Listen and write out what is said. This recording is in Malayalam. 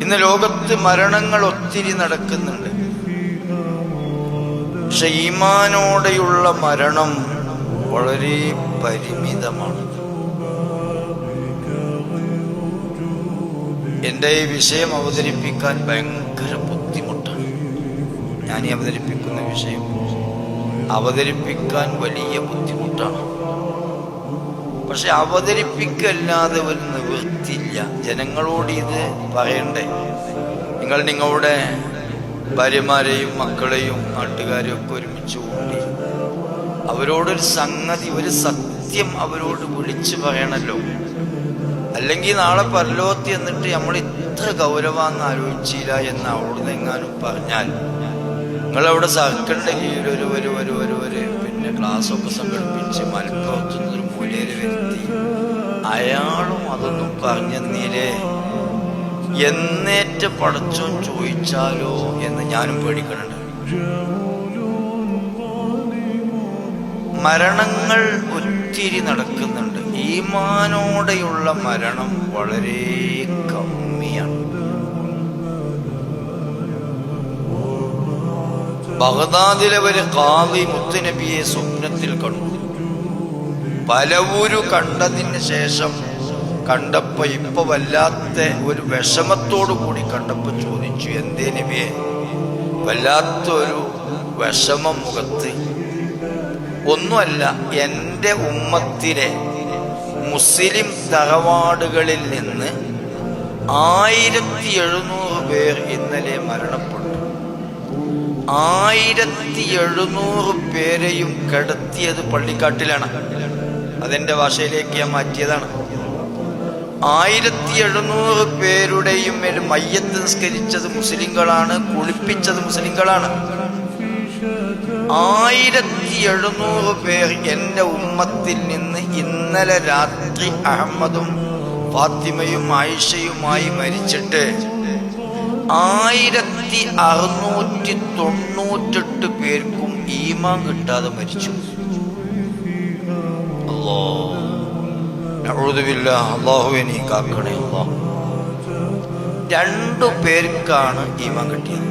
ഇന്ന് ലോകത്ത് മരണങ്ങൾ ഒത്തിരി നടക്കുന്നുണ്ട്. പക്ഷെ ഈമാനോടെയുള്ള മരണം വളരെ പരിമിതമാണ്. എൻ്റെ ഈ വിഷയം അവതരിപ്പിക്കാൻ ഭയങ്കര ബുദ്ധിമുട്ടാണ്. ഞാൻ ഈ അവതരിപ്പിക്കുന്ന വിഷയം അവതരിപ്പിക്കാൻ വലിയ ബുദ്ധിമുട്ടാണ്. പക്ഷെ അവതരിപ്പിക്കല്ലാതെ ഒരു നിവൃത്തിയില്ല. ജനങ്ങളോട് ഇത് പറയണ്ടേ? നിങ്ങൾ നിങ്ങളുടെ ഭാര്യമാരെയും മക്കളെയും നാട്ടുകാരെയും ഒക്കെ ഒരുമിച്ച് കൂട്ടി അവരോടൊരു സംഗതി, ഒരു സത്യം അവരോട് വിളിച്ചു പറയണല്ലോ. അല്ലെങ്കിൽ നാളെ പരലോകത്ത് എന്നിട്ട് നമ്മൾ ഇത്ര ഗൗരവാന്ന് ആലോചിച്ചില്ല എന്ന് അവിടുന്ന് എങ്ങാനും പറഞ്ഞാൽ, നിങ്ങളവിടെ സർക്കിളിന്റെ കീഴിൽ ഒരു പിന്നെ ക്ലാസ്സൊക്കെ സംഘടിപ്പിച്ച് മലപ്പുറത്തുനിന്നൊരു മൂലയിൽ വരുത്തി അയാളും അതൊന്നും പറഞ്ഞെന്നീലേ എന്നേറ്റ പടച്ചോൻ ചോദിച്ചാലോ എന്ന് ഞാനും പേടിക്കണുണ്ട്. മരണങ്ങൾ ഒത്തിരി നടക്കുന്നുണ്ട്. ഈമാനോടെയുള്ള മരണം വളരെ കമ്മിയാണ്. ബഗ്ദാദിലെ ഒരു ഖാദി മുത്തുനബിയെ സ്വപ്നത്തിൽ കണ്ടു. പലവൂരു കണ്ടതിന് ശേഷം കണ്ടപ്പോ ഇപ്പൊ വല്ലാത്ത ഒരു വിഷമത്തോടു കൂടി കണ്ടപ്പോ ചോദിച്ചു, എന്തേ നബിയെ വല്ലാത്ത ഒരു വിഷമം മുഖത്ത്? ഒന്നുമല്ല, എൻ്റെ ഉമ്മത്തിലെ മുസ്ലിം തറവാടുകളിൽ നിന്ന് 1700 പേർ ഇന്നലെ മരണപ്പെട്ടു. 1700 പേരെയും കിടത്തിയത് പള്ളിക്കാട്ടിലാണ്. അതെന്റെ ഭാഷയിലേക്ക് ഞാൻ മാറ്റിയതാണ്. 1700 പേരുടെയും മേൽ മയ്യത്ത് നിസ്കരിച്ചത് മുസ്ലിങ്ങളാണ്, കുളിപ്പിച്ചത് മുസ്ലിങ്ങളാണ്. 1700 പേർ എൻ്റെ ഉമ്മത്തിൽ നിന്ന് ഇന്നലെ രാത്രി അഹമ്മദും ഫാത്തിമയും ആയിഷയുമായി മരിച്ചിട്ട് 1698 പേർക്കും ഈമാൻ കിട്ടാതെ മരിച്ചു. അല്ലാഹുവേ നീ കാക്കണേ. 2 പേർക്കാണ് ഈമാൻ കിട്ടിയത്.